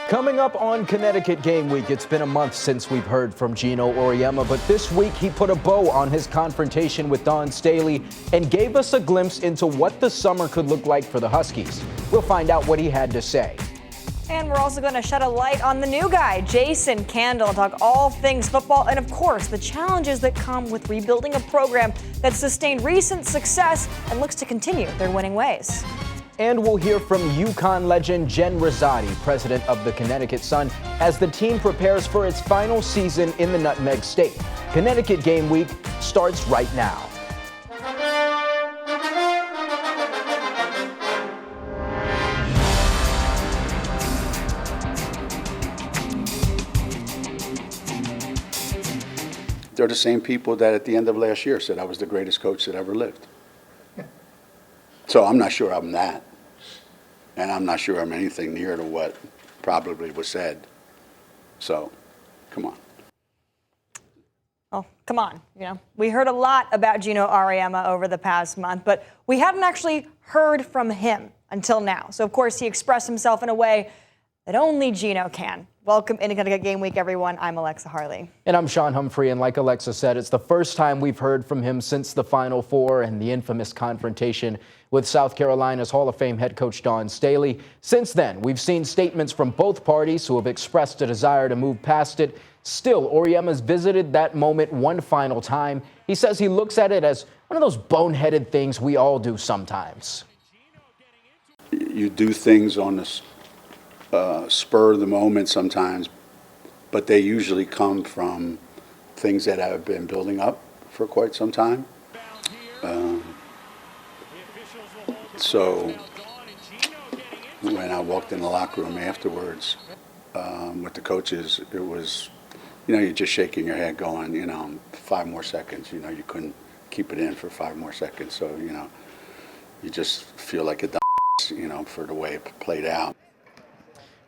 Coming up on Connecticut Game Week, it's been a month since we've heard from Geno Auriemma, but this week he put a bow on his confrontation with Dawn Staley and gave us a glimpse into what the summer could look like for the Huskies. We'll find out what he had to say. And we're also going to shed a light on the new guy, Jason Candle, and talk all things football and, of course, the challenges that come with rebuilding a program that's sustained recent success and looks to continue their winning ways. And we'll hear from UConn legend Jen Rizzotti, president of the Connecticut Sun, as the team prepares for its final season in the Nutmeg State. Connecticut Game Week starts right now. They're the same people that at the end of last year said I was the greatest coach that ever lived. So I'm not sure I'm that. And I'm not sure I'm anything near to what probably was said. So, come on. Oh, come on. We heard a lot about Geno Auriemma over the past month, but we hadn't actually heard from him until now. So, of course, he expressed himself in a way that only Geno can. Welcome into Connecticut Game Week, everyone. I'm Alexa Harley. And I'm Sean Humphrey, and like Alexa said, it's the first time we've heard from him since the Final Four and the infamous confrontation with South Carolina's Hall of Fame head coach Dawn Staley. Since then, we've seen statements from both parties who have expressed a desire to move past it. Still, Auriemma's visited that moment one final time. He says he looks at it as one of those boneheaded things we all do sometimes. You do things on the spur of the moment sometimes, but they usually come from things that have been building up for quite some time. So when I walked in the locker room afterwards with the coaches, it was, you're just shaking your head going, 5 more seconds. You couldn't keep it in for 5 more seconds. So, you just feel like a dumb, for the way it played out.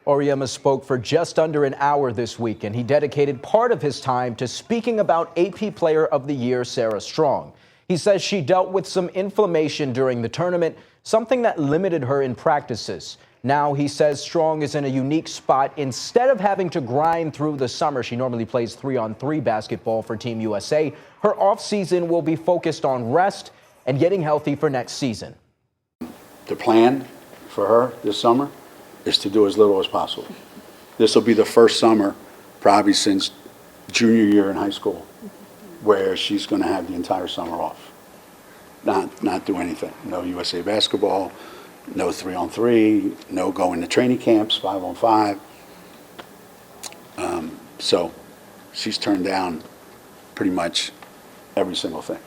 Auriemma spoke for just under an hour this week, and he dedicated part of his time to speaking about AP Player of the Year Sarah Strong. He says she dealt with some inflammation during the tournament, something that limited her in practices. Now he says Strong is in a unique spot. Instead of having to grind through the summer, she normally plays 3-on-3 basketball for Team USA. Her offseason will be focused on rest and getting healthy for next season. The plan for her this summer is to do as little as possible. This will be the first summer probably since junior year in high school where she's going to have the entire summer off. Not do anything. No USA basketball, no 3-on-3, no going to training camps, 5-on-5. So she's turned down pretty much every single thing.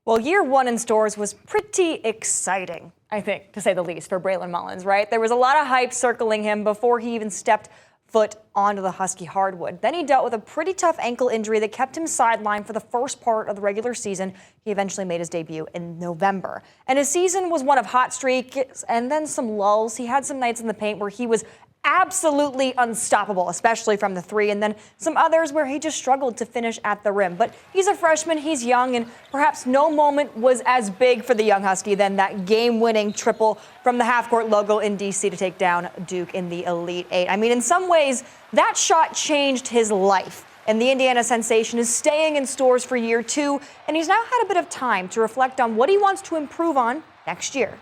Well, year one in stores was pretty exciting, I think, to say the least, for Braylon Mullins, right? There was a lot of hype circling him before he even stepped foot onto the Husky hardwood. Then he dealt with a pretty tough ankle injury that kept him sidelined for the first part of the regular season. He eventually made his debut in November. And his season was one of hot streaks and then some lulls. He had some nights in the paint where he was absolutely unstoppable, especially from the three, and then some others where he just struggled to finish at the rim. But he's a freshman, he's young, and perhaps no moment was as big for the young Husky than that game-winning triple from the half-court logo in D.C. to take down Duke in the Elite Eight. I mean, in some ways, that shot changed his life. And the Indiana sensation is staying in stores for year two, and he's now had a bit of time to reflect on what he wants to improve on next year.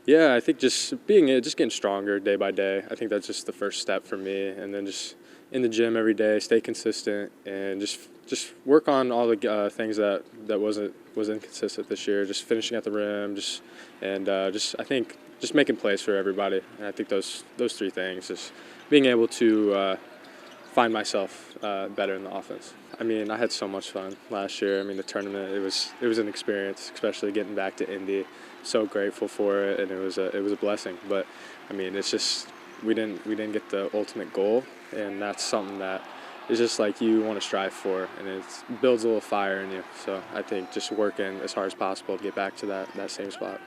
Yeah, I think just getting stronger day by day. I think that's just the first step for me, and then just in the gym every day, stay consistent, and just work on all the things that was inconsistent this year. Just finishing at the rim, I think just making plays for everybody. And I think those 3 things, just being able to find myself better in the offense. I mean, I had so much fun last year. I mean, the tournament, it was an experience, especially getting back to Indy. So grateful for it, and it was a blessing. But I mean, it's just we didn't get the ultimate goal, and that's something that is just like you want to strive for, and it builds a little fire in you. So I think just working as hard as possible to get back to that same spot.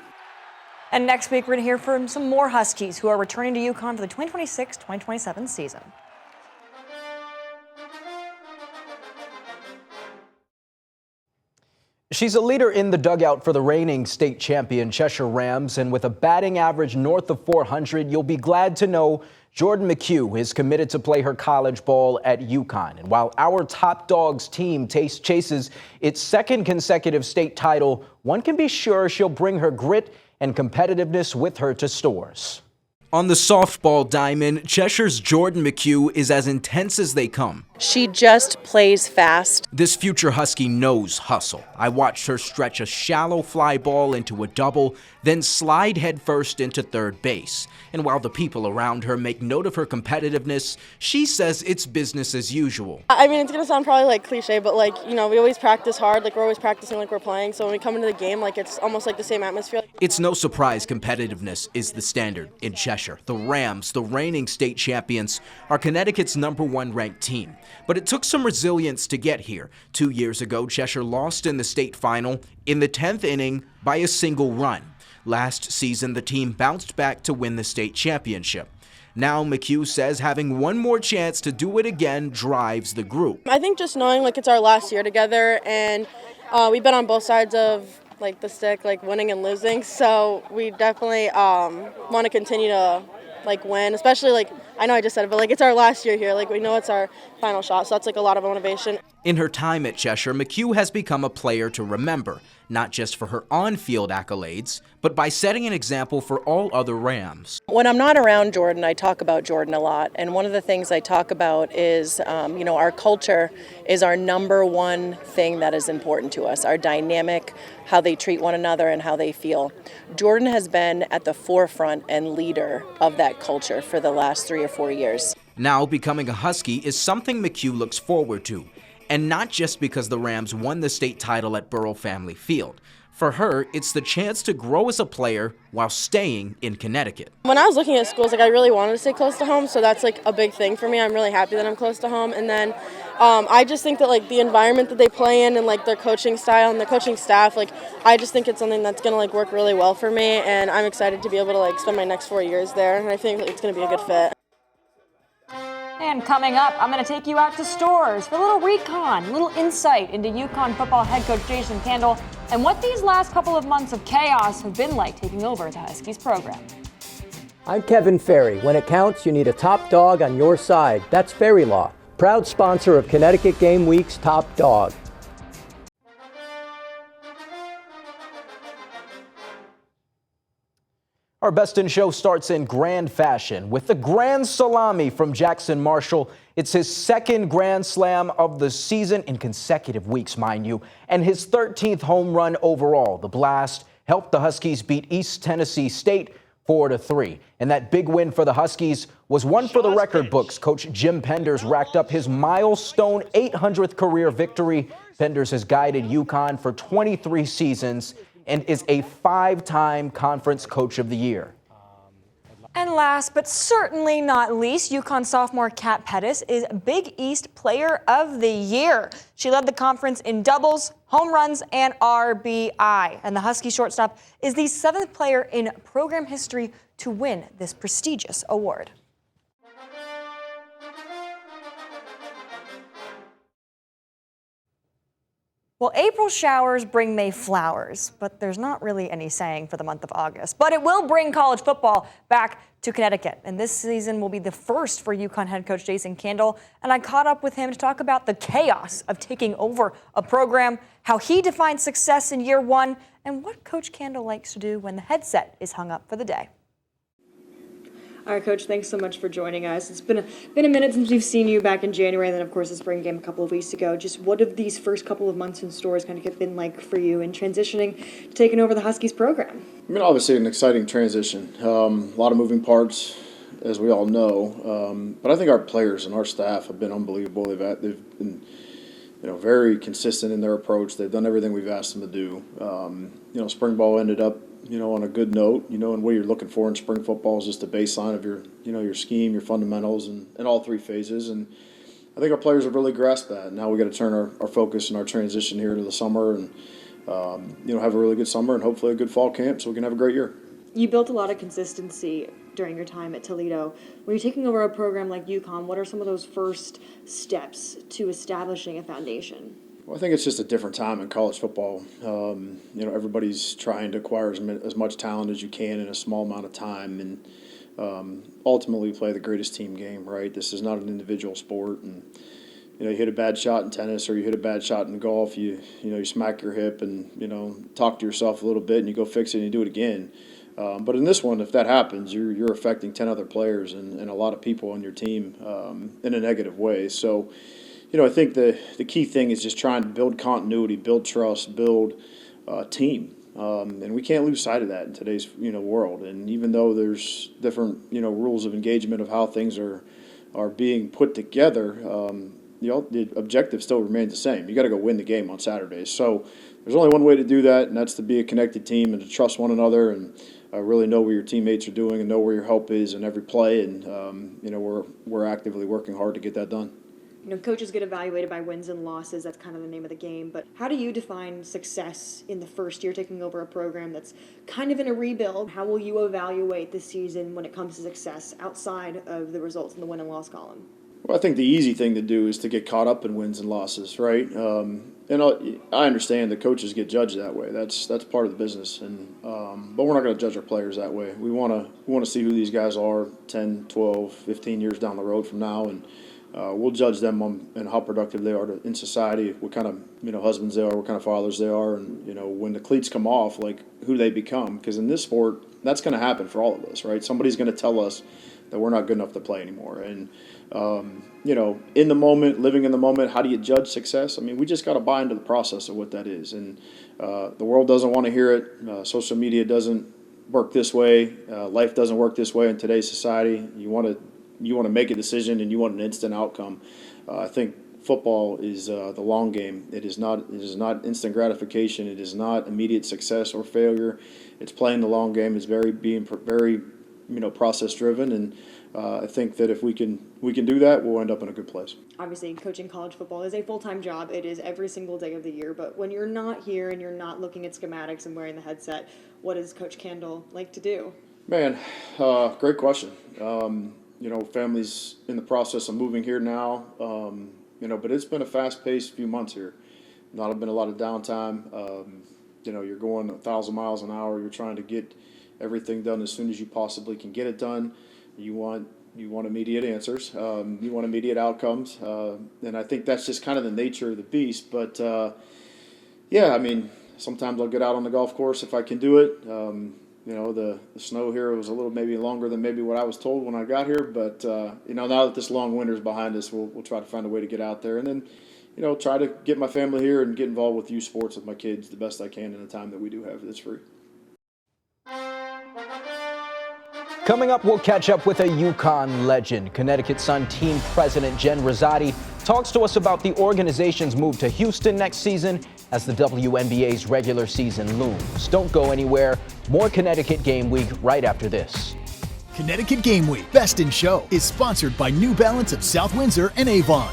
And next week, we're going to hear from some more Huskies who are returning to UConn for the 2026-2027 season. She's a leader in the dugout for the reigning state champion Cheshire Rams, and with a batting average north of 400, you'll be glad to know Jordan McHugh is committed to play her college ball at UConn. And while our Top Dogs team chases its second consecutive state title, one can be sure she'll bring her grit and competitiveness with her to Storrs. On the softball diamond, Cheshire's Jordan McHugh is as intense as they come. She just plays fast. This future Husky knows hustle. I watched her stretch a shallow fly ball into a double, then slide headfirst into third base. And while the people around her make note of her competitiveness, she says it's business as usual. I mean, it's going to sound probably like cliche, but we always practice hard. We're always practicing like we're playing. So when we come into the game, it's almost like the same atmosphere. It's no surprise competitiveness is the standard in Cheshire. The Rams, the reigning state champions, are Connecticut's #1 ranked team. But it took some resilience to get here. 2 years ago, Cheshire lost in the state final in the 10th inning by a single run. Last season, the team bounced back to win the state championship. Now, McHugh says having one more chance to do it again drives the group. I think just knowing it's our last year together, and we've been on both sides of the stick, winning and losing. So we definitely want to continue to win, especially I know I just said it, but it's our last year here. We know it's our final shot, so that's a lot of motivation. In her time at Cheshire, McHugh has become a player to remember, not just for her on-field accolades, but by setting an example for all other Rams. When I'm not around Jordan, I talk about Jordan a lot. And one of the things I talk about is, our culture is our #1 thing that is important to us, our dynamic, how they treat one another and how they feel. Jordan has been at the forefront and leader of that culture for the last 3 or 4 years. Now becoming a Husky is something McHugh looks forward to. And not just because the Rams won the state title at Burrell Family Field. For her, it's the chance to grow as a player while staying in Connecticut. When I was looking at schools, I really wanted to stay close to home, so that's a big thing for me. I'm really happy that I'm close to home. And then I just think that the environment that they play in and their coaching style and the coaching staff, I just think it's something that's going to work really well for me, and I'm excited to be able to spend my next 4 years there, and I think it's going to be a good fit. And coming up, I'm going to take you out to Storrs for a little recon, a little insight into UConn football head coach Jason Candle and what these last couple of months of chaos have been like taking over the Huskies program. I'm Kevin Ferry. When it counts, you need a top dog on your side. That's Ferry Law, proud sponsor of Connecticut Game Week's Top Dog. Our Best in Show starts in grand fashion with the Grand Salami from Jackson Marshall. It's his second Grand Slam of the season in consecutive weeks, mind you, and his 13th home run overall. The blast helped the Huskies beat East Tennessee State 4-3. And that big win for the Huskies was one for the record books. Coach Jim Penders racked up his milestone 800th career victory. Penders has guided UConn for 23 seasons and is a 5-time Conference Coach of the Year. And last but certainly not least, UConn sophomore Kat Pettis is Big East Player of the Year. She led the conference in doubles, home runs, and RBI. And the Husky shortstop is the 7th player in program history to win this prestigious award. Well, April showers bring May flowers, but there's not really any saying for the month of August. But it will bring college football back to Connecticut, and this season will be the first for UConn head coach Jason Candle, and I caught up with him to talk about the chaos of taking over a program, how he defines success in year one, and what Coach Candle likes to do when the headset is hung up for the day. All right, Coach, thanks so much for joining us. It's been a minute since we've seen you back in January, and then, of course, the spring game a couple of weeks ago. Just what have these first couple of months in Storrs kind of been like for you in transitioning to taking over the Huskies program? I mean, obviously an exciting transition. A lot of moving parts, as we all know. But I think our players and our staff have been unbelievable. They've been very consistent in their approach. They've done everything we've asked them to do. Spring ball ended up on a good note, and what you're looking for in spring football is just a baseline of your scheme, your fundamentals, and all three phases. And I think our players have really grasped that. Now we got to turn our focus and our transition here to the summer and, have a really good summer and hopefully a good fall camp so we can have a great year. You built a lot of consistency during your time at Toledo. When you're taking over a program like UConn, what are some of those first steps to establishing a foundation? Well, I think it's just a different time in college football. Everybody's trying to acquire as much talent as you can in a small amount of time, and ultimately play the greatest team game. Right? This is not an individual sport, and you hit a bad shot in tennis or you hit a bad shot in golf. You smack your hip and talk to yourself a little bit, and you go fix it and you do it again. But in this one, if that happens, you're affecting 10 other players and a lot of people on your team in a negative way. So. I think the key thing is just trying to build continuity, build trust, build team, and we can't lose sight of that in today's world. And even though there's different rules of engagement of how things are being put together, the objective still remains the same. You got to go win the game on Saturdays. So there's only one way to do that, and that's to be a connected team and to trust one another and really know what your teammates are doing and know where your help is in every play. And we're actively working hard to get that done. Coaches get evaluated by wins and losses. That's kind of the name of the game. But how do you define success in the first year taking over a program that's kind of in a rebuild? How will you evaluate this season when it comes to success outside of the results in the win and loss column? Well, I think the easy thing to do is to get caught up in wins and losses, right? And I understand that coaches get judged that way. That's part of the business. And but we're not going to judge our players that way. We want to see who these guys are 10, 12, 15 years down the road from now, and we'll judge them on and how productive they are in society, what kind of husbands they are, what kind of fathers they are, and when the cleats come off, like who they become. Because in this sport, that's going to happen for all of us, right? Somebody's going to tell us that we're not good enough to play anymore. And in the moment, living in the moment, how do you judge success? I mean, we just got to buy into the process of what that is. And the world doesn't want to hear it. Social media doesn't work this way. Life doesn't work this way in today's society. You want to make a decision and you want an instant outcome. I think football is the long game. It is not instant gratification. It is not immediate success or failure. It's playing the long game. It's very process driven, and I think that if we can do that, we'll end up in a good place. Obviously, coaching college football is a full-time job. It is every single day of the year. But when you're not here and you're not looking at schematics and wearing the headset, what does Coach Kendall like to do? Man, great question. Family's in the process of moving here now, but it's been a fast-paced few months here. Not been a lot of downtime. You're going 1,000 miles an hour. You're trying to get everything done as soon as you possibly can get it done. You want immediate answers. You want immediate outcomes. And I think that's just kind of the nature of the beast. But, sometimes I'll get out on the golf course if I can do it. The snow here was a little maybe longer than maybe what I was told when I got here. But, now that this long winter is behind us, we'll try to find a way to get out there. And then, try to get my family here and get involved with youth sports with my kids the best I can in the time that we do have that's free. Coming up, we'll catch up with a UConn legend. Connecticut Sun team president Jen Rizzotti talks to us about the organization's move to Houston next season as the WNBA's regular season looms. Don't go anywhere. More Connecticut Game Week right after this. Connecticut Game Week Best in Show is sponsored by New Balance of South Windsor and Avon.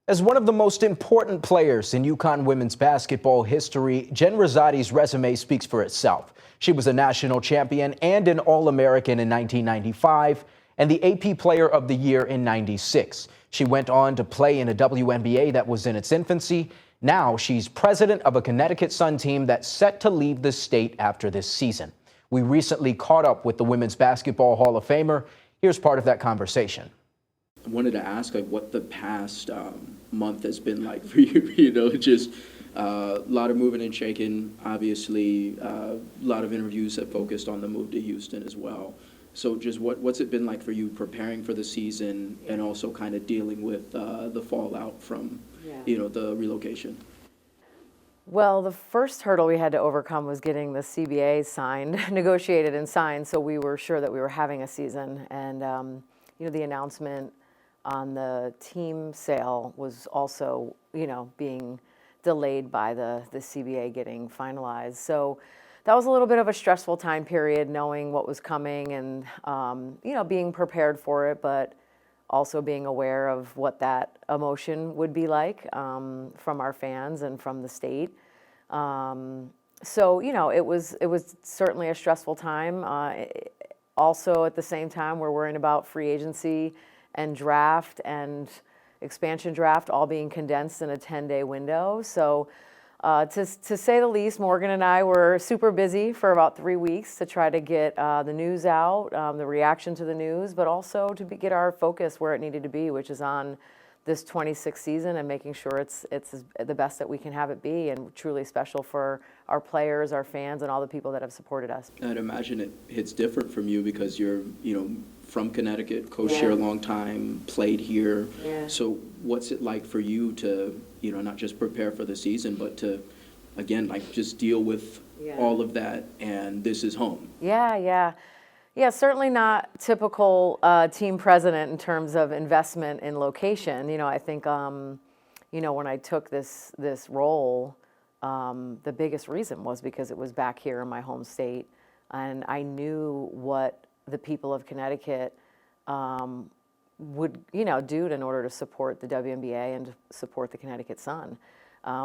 As one of the most important players in UConn women's basketball history, Jen Rizzotti's resume speaks for itself. She was a national champion and an All-American in 1995 and the AP Player of the Year in '96. She went on to play in a WNBA that was in its infancy. Now she's president of a Connecticut Sun team that's set to leave the state after this season. We recently caught up with the Women's Basketball Hall of Famer. Here's part of that conversation. I wanted to ask what the past month has been like for you. Just a lot of moving and shaking. Obviously, a lot of interviews have focused on the move to Houston as well. So just what's it been like for you preparing for the season and also kind of dealing with the fallout from, the relocation? Well, the first hurdle we had to overcome was getting the CBA signed, negotiated and signed, so we were sure that we were having a season. And, the announcement on the team sale was also, being delayed by the CBA getting finalized. So that was a little bit of a stressful time period, knowing what was coming and, being prepared for it, but also being aware of what that emotion would be like from our fans and from the state. So, it was certainly a stressful time. Also, at the same time, we're worrying about free agency draft and expansion draft all being condensed in a 10-day window. So to say the least, Morgan and I were super busy for about 3 weeks to try to get the news out, the reaction to the news, but also to get our focus where it needed to be, which is on this 26th season and making sure it's the best that we can have it be, and truly special for our players, our fans, and all the people that have supported us. I'd imagine it hits different from you because you're, from Connecticut, coached here a long time, played here. Yeah. So what's it like for you to, not just prepare for the season, but to, again, just deal with all of that, and this is home? Yeah, certainly not typical team president in terms of investment in location. I think, when I took this role, the biggest reason was because it was back here in my home state, and I knew what the people of Connecticut would, do in order to support the WNBA and to support the Connecticut Sun.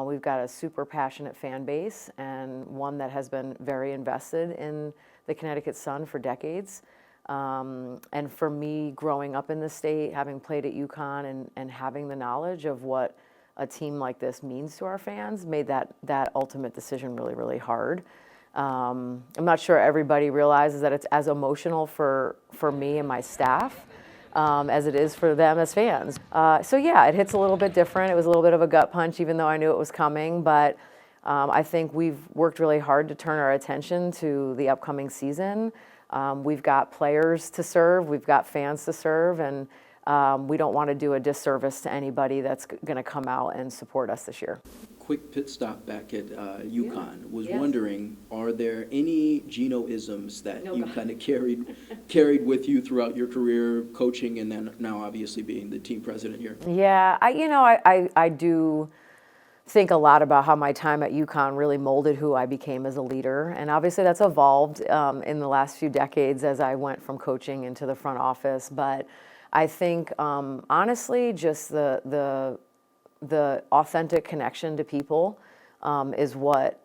We've got a super passionate fan base, and one that has been very invested in the Connecticut Sun for decades. And for me, growing up in the state, having played at UConn and having the knowledge of what a team like this means to our fans, made that ultimate decision really, really hard. I'm not sure everybody realizes that it's as emotional for me and my staff as it is for them as fans. So yeah, it hits a little bit different. It was a little bit of a gut punch, even though I knew it was coming, but I think we've worked really hard to turn our attention to the upcoming season. We've got players to serve, we've got fans to serve, and we don't want to do a disservice to anybody that's going to come out and support us this year. Quick pit stop back at UConn. Was wondering, are there any Geno-isms that you kind of carried with you throughout your career coaching, and then now obviously being the team president here? Yeah, I do think a lot about how my time at UConn really molded who I became as a leader, and obviously that's evolved in the last few decades as I went from coaching into the front office. But I think honestly, just the authentic connection to people is what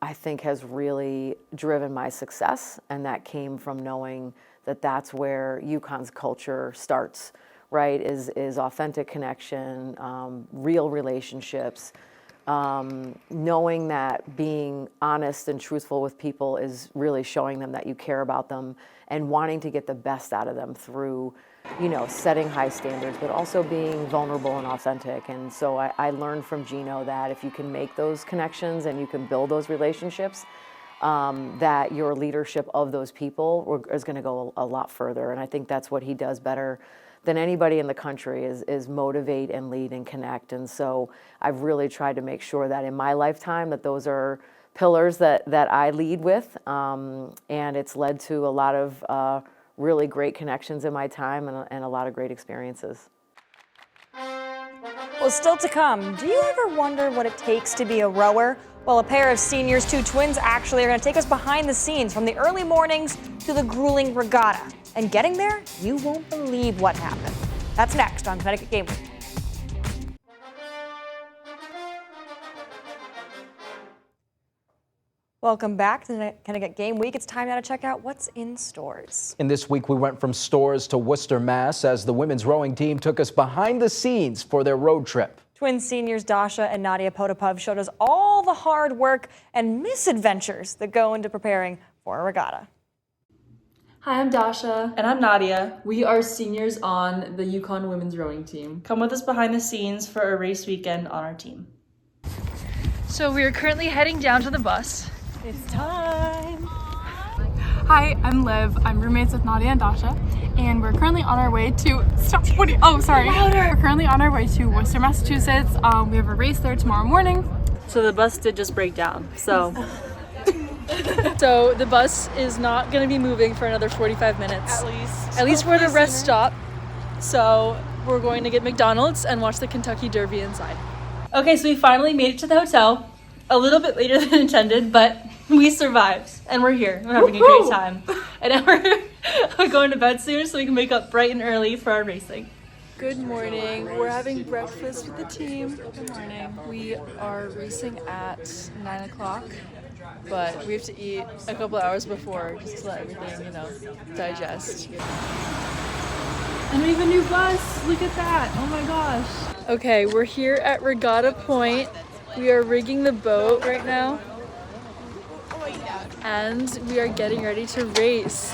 I think has really driven my success, and that came from knowing that that's where UConn's culture starts, right? Is authentic connection, real relationships. Knowing that being honest and truthful with people is really showing them that you care about them and wanting to get the best out of them through, setting high standards, but also being vulnerable and authentic. And so I learned from Geno that if you can make those connections and you can build those relationships, that your leadership of those people is going to go a lot further. And I think that's what he does better than anybody in the country is motivate and lead and connect. And so I've really tried to make sure that in my lifetime that those are pillars that I lead with. And it's led to a lot of really great connections in my time and a lot of great experiences. Well, still to come, do you ever wonder what it takes to be a rower? Well, a pair of seniors, two twins, actually are going to take us behind the scenes from the early mornings to the grueling regatta. And getting there, you won't believe what happened. That's next on Connecticut Game Week. Welcome back to Connecticut Game Week. It's time now to check out what's in stores. And this week we went from stores to Worcester, Mass. as the women's rowing team took us behind the scenes for their road trip. Twin seniors Dasha and Nadia Potapov showed us all the hard work and misadventures that go into preparing for a regatta. Hi, I'm Dasha. And I'm Nadia. We are seniors on the UConn women's rowing team. Come with us behind the scenes for a race weekend on our team. So we are currently heading down to the bus. It's time. Hi, I'm Liv. I'm roommates with Nadia and Dasha, and we're currently on our way to, We're currently on our way to Worcester, Massachusetts. We have a race there tomorrow morning. So the bus did just break down, so. So the bus is not going to be moving for another 45 minutes. At least we're at a rest stop. So we're going to get McDonald's and watch the Kentucky Derby inside. Okay, so we finally made it to the hotel. A little bit later than intended, but we survived. And we're here. We're having a great time. And now we're going to bed soon so we can wake up bright and early for our racing. Good morning. We're having breakfast with the team. Good morning. We are racing at 9 o'clock. But we have to eat a couple hours before just to let everything, digest. And we have a new bus. Look at that. Oh my gosh. Okay, we're here at Regatta Point. We are rigging the boat right now. And we are getting ready to race.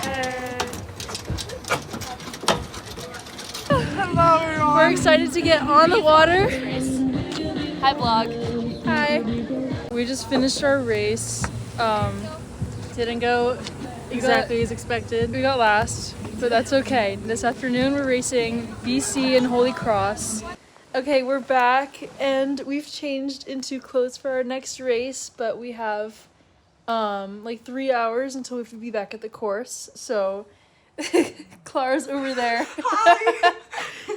Hello, everyone. We're excited to get on the water. Hi, vlog. Hi. We just finished our race. Didn't go exactly as expected. We got last, but that's okay. This afternoon we're racing BC and Holy Cross. Okay, we're back and we've changed into clothes for our next race, but we have like 3 hours until we have to be back at the course. So Clara's over there. Hi.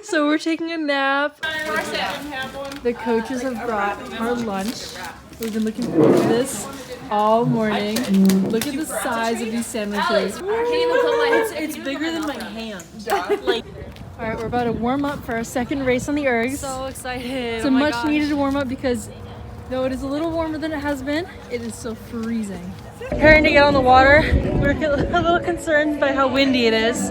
So we're taking a nap. The coaches have brought our lunch. We've been looking forward to this all morning. Look at the size of these sandwiches. I can't even put my, it's bigger than my hand. Like, all right, we're about to warm up for our second race on the ergs. So excited. It's a much needed warm up because though it is a little warmer than it has been, it is still freezing. Preparing to get on the water. We're a little concerned by how windy it is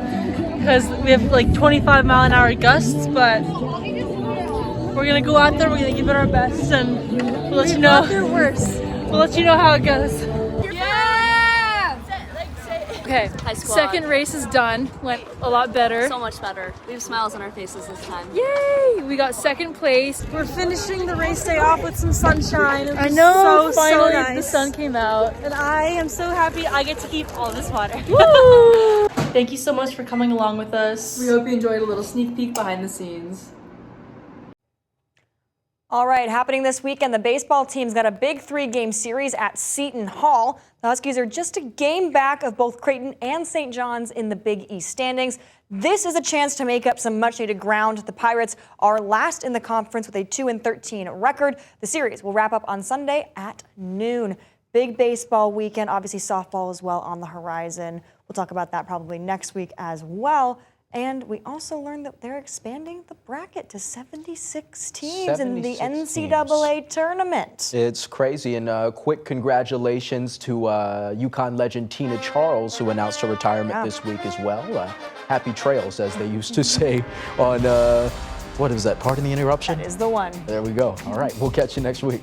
because we have like 25-mile-an-hour gusts, but we're gonna go out there, we're gonna give it our best, and we'll let you know. We'll let you know how it goes. Yeah! Okay, Hi, squad. second race is done. Went a lot better. So much better. We have smiles on our faces this time. Yay! We got second place. We're finishing the race day off with some sunshine. I know, finally so nice. the sun came out. And I am so happy I get to keep all this water. Woo! Thank you so much for coming along with us. We hope you enjoyed a little sneak peek behind the scenes. All right, happening this weekend, the baseball team's got a big 3-game series at Seton Hall. The Huskies are just a game back of both Creighton and St. John's in the Big East standings. This is a chance to make up some much-needed ground. The Pirates are last in the conference with a 2-13 record. The series will wrap up on Sunday at noon. Big baseball weekend, obviously softball as well on the horizon. We'll talk about that probably next week as well. And we also learned that they're expanding the bracket to 76 teams in the NCAA tournament. It's crazy, and quick congratulations to UConn legend Tina Charles, who announced her retirement this week as well. Happy trails, as they used to say on, what is that, pardon the interruption? That is the one. There we go. All right, we'll catch you next week.